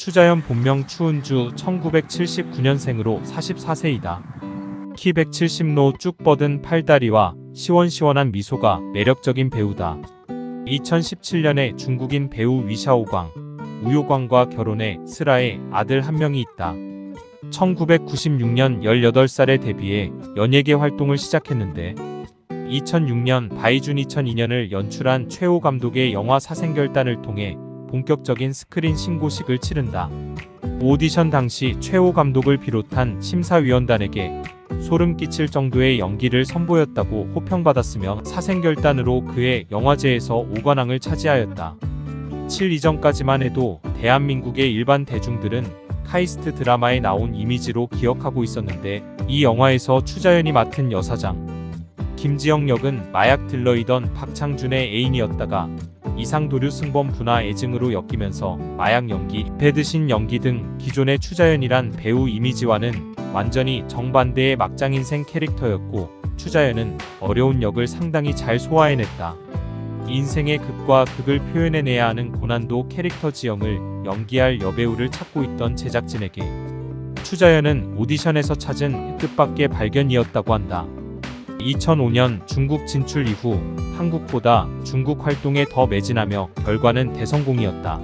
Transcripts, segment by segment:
추자연 본명 추은주 1979년생으로 44세이다. 키 170로 쭉 뻗은 팔다리와 시원시원한 미소가 매력적인 배우다. 2017년에 중국인 배우 위샤오광, 우효광과 결혼해 슬아에 아들 한 명이 있다. 1996년 18살에 데뷔해 연예계 활동을 시작했는데 2006년 바이준 2002년을 연출한 최호 감독의 영화 사생결단을 통해 본격적인 스크린 신고식을 치른다. 오디션 당시 최호 감독을 비롯한 심사위원단에게 소름 끼칠 정도의 연기를 선보였다고 호평받았으며 사생결단으로 그의 영화제에서 5관왕을 차지하였다. 7 이전까지만 해도 대한민국의 일반 대중들은 카이스트 드라마에 나온 이미지로 기억하고 있었는데 이 영화에서 추자연이 맡은 여사장 김지영 역은 마약 딜러이던 박창준의 애인이었다가 이상도류 승범 분화 애증으로 엮이면서 마약 연기, 배드신 연기 등 기존의 추자연이란 배우 이미지와는 완전히 정반대의 막장 인생 캐릭터였고 추자연은 어려운 역을 상당히 잘 소화해냈다. 인생의 극과 극을 표현해내야 하는 고난도 캐릭터 지영을 연기할 여배우를 찾고 있던 제작진에게 추자연은 오디션에서 찾은 뜻밖의 발견이었다고 한다. 2005년 중국 진출 이후 한국보다 중국 활동에 더 매진하며 결과는 대성공이었다.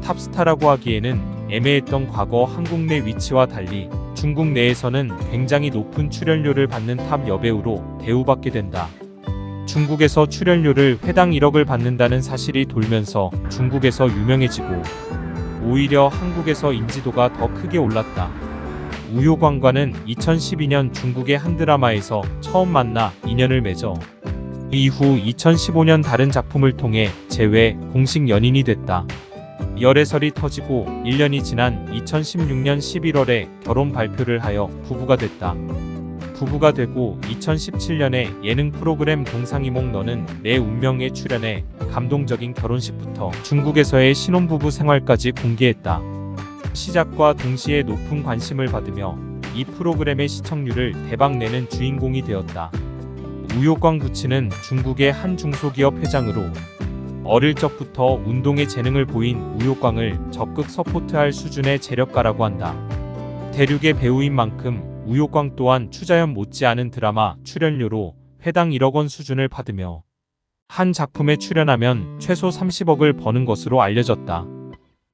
탑스타라고 하기에는 애매했던 과거 한국 내 위치와 달리 중국 내에서는 굉장히 높은 출연료를 받는 탑 여배우로 대우받게 된다. 중국에서 출연료를 회당 1억을 받는다는 사실이 돌면서 중국에서 유명해지고 오히려 한국에서 인지도가 더 크게 올랐다. 우효광과는 2012년 중국의 한 드라마에서 처음 만나 인연을 맺어 이후 2015년 다른 작품을 통해 재회 공식 연인이 됐다. 열애설이 터지고 1년이 지난 2016년 11월에 결혼 발표를 하여 부부가 됐다. 부부가 되고 2017년에 예능 프로그램 동상이몽 너는 내 운명에 출연해 감동적인 결혼식부터 중국에서의 신혼부부 생활까지 공개했다. 시작과 동시에 높은 관심을 받으며 이 프로그램의 시청률을 대박내는 주인공이 되었다. 우효광 부친은 중국의 한 중소기업 회장으로 어릴 적부터 운동에 재능을 보인 우효광을 적극 서포트할 수준의 재력가라고 한다. 대륙의 배우인 만큼 우효광 또한 추자연 못지않은 드라마 출연료로 회당 1억 원 수준을 받으며 한 작품에 출연하면 최소 30억을 버는 것으로 알려졌다.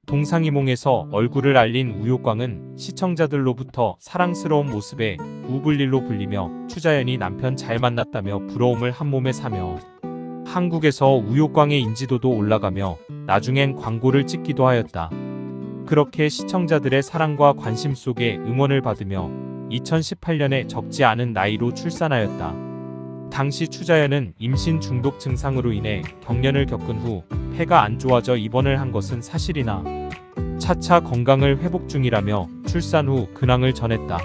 동상이몽에서 얼굴을 알린 우효광은 시청자들로부터 사랑스러운 모습에 우블릴로 불리며 추자연이 남편 잘 만났다며 부러움을 한몸에 사며 한국에서 우효광의 인지도도 올라가며 나중엔 광고를 찍기도 하였다. 그렇게 시청자들의 사랑과 관심 속에 응원을 받으며 2018년에 적지 않은 나이로 출산하였다. 당시 추자연은 임신 중독 증상으로 인해 경련을 겪은 후 폐가 안 좋아져 입원을 한 것은 사실이나 차차 건강을 회복 중이라며 출산 후 근황을 전했다.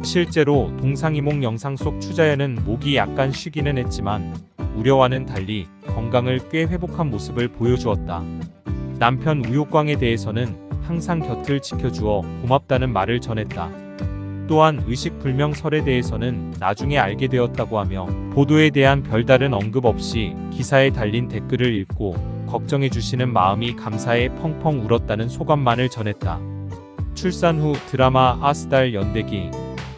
실제로 동상이몽 영상 속 추자연은 목이 약간 쉬기는 했지만 우려와는 달리 건강을 꽤 회복한 모습을 보여주었다. 남편 우효광에 대해서는 항상 곁을 지켜주어 고맙다는 말을 전했다. 또한 의식불명설에 대해서는 나중에 알게 되었다고 하며 보도에 대한 별다른 언급 없이 기사에 달린 댓글을 읽고 걱정해주시는 마음이 감사해 펑펑 울었다는 소감만을 전했다. 출산 후 드라마 아스달 연대기,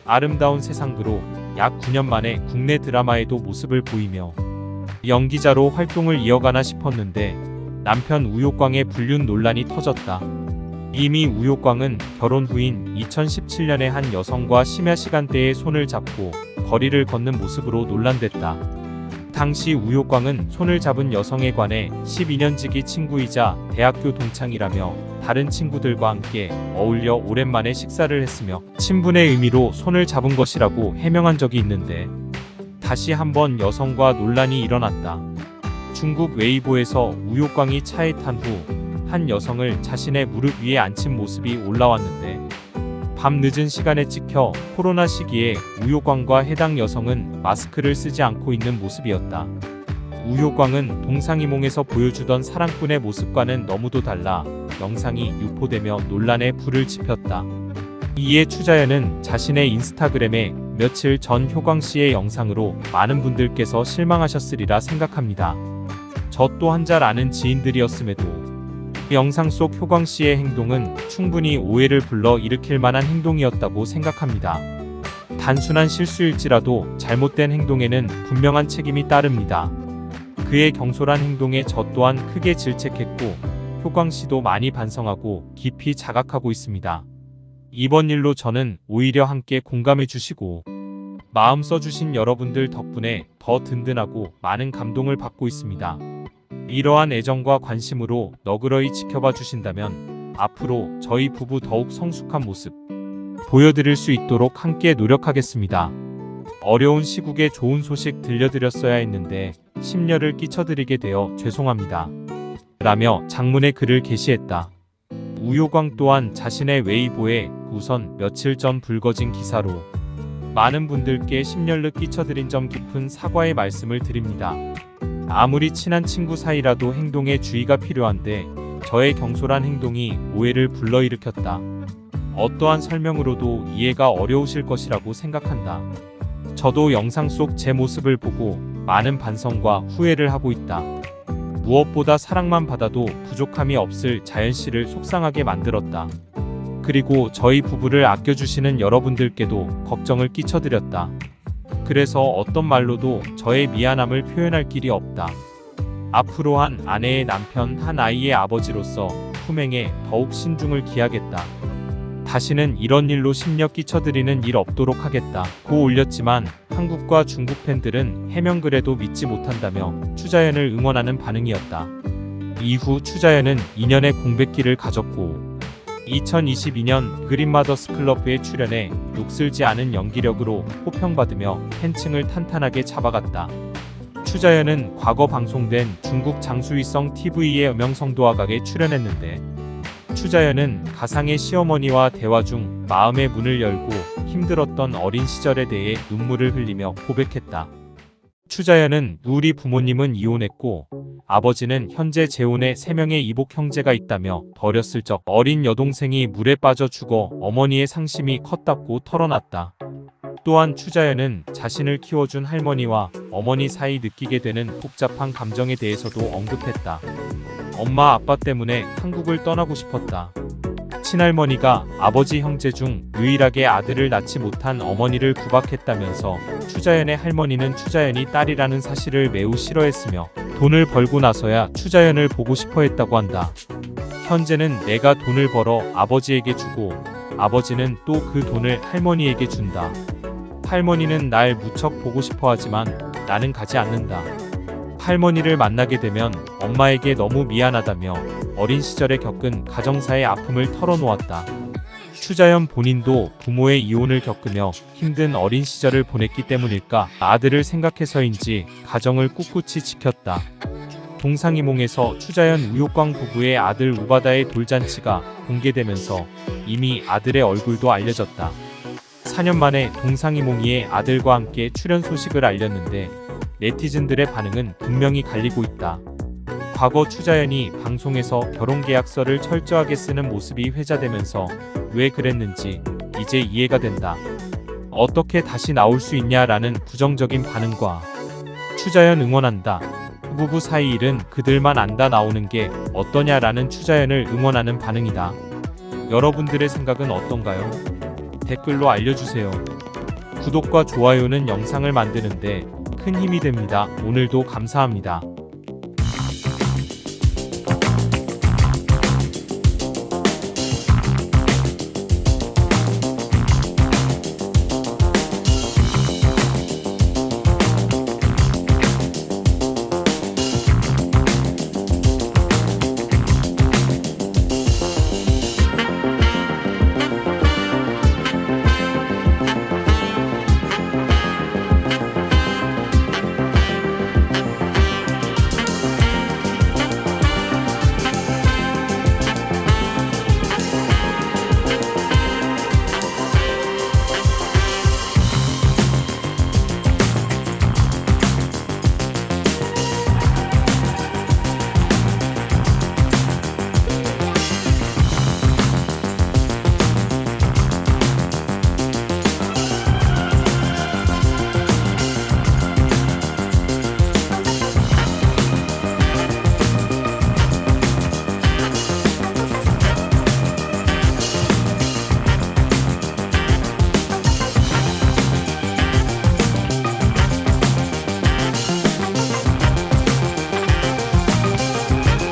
아름다운 세상으로 약 9년 만에 국내 드라마에도 모습을 보이며 연기자로 활동을 이어가나 싶었는데 남편 우효광의 불륜 논란이 터졌다. 이미 우효광은 결혼 후인 2017년에 한 여성과 심야 시간대에 손을 잡고 거리를 걷는 모습으로 논란됐다. 당시 우효광은 손을 잡은 여성에 관해 12년지기 친구이자 대학교 동창이라며 다른 친구들과 함께 어울려 오랜만에 식사를 했으며 친분의 의미로 손을 잡은 것이라고 해명한 적이 있는데 다시 한번 여성과 논란이 일어났다. 중국 웨이보에서 우효광이 차에 탄 후 한 여성을 자신의 무릎 위에 앉힌 모습이 올라왔는데 밤 늦은 시간에 찍혀 코로나 시기에 우효광과 해당 여성은 마스크를 쓰지 않고 있는 모습이었다. 우효광은 동상이몽에서 보여주던 사랑꾼의 모습과는 너무도 달라 영상이 유포되며 논란에 불을 지폈다. 이에 추자연은 자신의 인스타그램에 며칠 전 효광씨의 영상으로 많은 분들께서 실망하셨으리라 생각합니다. 저 또 한 잘 아는 지인들이었음에도 영상 속 효광 씨의 행동은 충분히 오해를 불러 일으킬 만한 행동이었다고 생각합니다. 단순한 실수일지라도 잘못된 행동에는 분명한 책임이 따릅니다. 그의 경솔한 행동에 저 또한 크게 질책했고 효광 씨도 많이 반성하고 깊이 자각하고 있습니다. 이번 일로 저는 오히려 함께 공감해 주시고 마음 써주신 여러분들 덕분에 더 든든하고 많은 감동을 받고 있습니다. 이러한 애정과 관심으로 너그러이 지켜봐 주신다면 앞으로 저희 부부 더욱 성숙한 모습 보여드릴 수 있도록 함께 노력하겠습니다. 어려운 시국에 좋은 소식 들려드렸어야 했는데 심려를 끼쳐드리게 되어 죄송합니다. 라며 장문의 글을 게시했다. 우효광 또한 자신의 웨이보에 우선 며칠 전 불거진 기사로 많은 분들께 심려를 끼쳐드린 점 깊은 사과의 말씀을 드립니다. 아무리 친한 친구 사이라도 행동에 주의가 필요한데 저의 경솔한 행동이 오해를 불러일으켰다. 어떠한 설명으로도 이해가 어려우실 것이라고 생각한다. 저도 영상 속 제 모습을 보고 많은 반성과 후회를 하고 있다. 무엇보다 사랑만 받아도 부족함이 없을 자연 씨를 속상하게 만들었다. 그리고 저희 부부를 아껴주시는 여러분들께도 걱정을 끼쳐드렸다. 그래서 어떤 말로도 저의 미안함을 표현할 길이 없다. 앞으로 한 아내의 남편, 한 아이의 아버지로서 품행에 더욱 신중을 기하겠다. 다시는 이런 일로 심려 끼쳐드리는 일 없도록 하겠다. 고 올렸지만 한국과 중국 팬들은 해명글에도 믿지 못한다며 추자연을 응원하는 반응이었다. 이후 추자연은 2년의 공백기를 가졌고 2022년 그린마더스 클럽에 출연해 녹슬지 않은 연기력으로 호평받으며 팬층을 탄탄하게 잡아갔다. 추자연은 과거 방송된 중국 장수위성 TV의 음영성도화각에 출연했는데 추자연은 가상의 시어머니와 대화 중 마음의 문을 열고 힘들었던 어린 시절에 대해 눈물을 흘리며 고백했다. 추자연은 우리 부모님은 이혼했고 아버지는 현재 재혼에 3명의 이복 형제가 있다며 어렸을 적 어린 여동생이 물에 빠져 죽어 어머니의 상심이 컸다고 털어놨다. 또한 추자연은 자신을 키워준 할머니와 어머니 사이 느끼게 되는 복잡한 감정에 대해서도 언급했다. 엄마 아빠 때문에 한국을 떠나고 싶었다. 친할머니가 아버지 형제 중 유일하게 아들을 낳지 못한 어머니를 구박했다면서 추자연의 할머니는 추자연이 딸이라는 사실을 매우 싫어했으며 돈을 벌고 나서야 추자연을 보고 싶어 했다고 한다. 현재는 내가 돈을 벌어 아버지에게 주고 아버지는 또 그 돈을 할머니에게 준다. 할머니는 날 무척 보고 싶어 하지만 나는 가지 않는다. 할머니를 만나게 되면 엄마에게 너무 미안하다며 어린 시절에 겪은 가정사의 아픔을 털어놓았다. 추자연 본인도 부모의 이혼을 겪으며 힘든 어린 시절을 보냈기 때문일까 아들을 생각해서인지 가정을 꿋꿋이 지켰다. 동상이몽에서 추자연 우효광 부부의 아들 우바다의 돌잔치가 공개되면서 이미 아들의 얼굴도 알려졌다. 4년 만에 동상이몽이의 아들과 함께 출연 소식을 알렸는데 네티즌들의 반응은 분명히 갈리고 있다. 과거 추자연이 방송에서 결혼계약서를 철저하게 쓰는 모습이 회자되면서 왜 그랬는지 이제 이해가 된다. 어떻게 다시 나올 수 있냐라는 부정적인 반응과 추자연 응원한다. 부부 사이 일은 그들만 안다 나오는 게 어떠냐라는 추자연을 응원하는 반응이다. 여러분들의 생각은 어떤가요? 댓글로 알려주세요. 구독과 좋아요는 영상을 만드는데 큰 힘이 됩니다. 오늘도 감사합니다.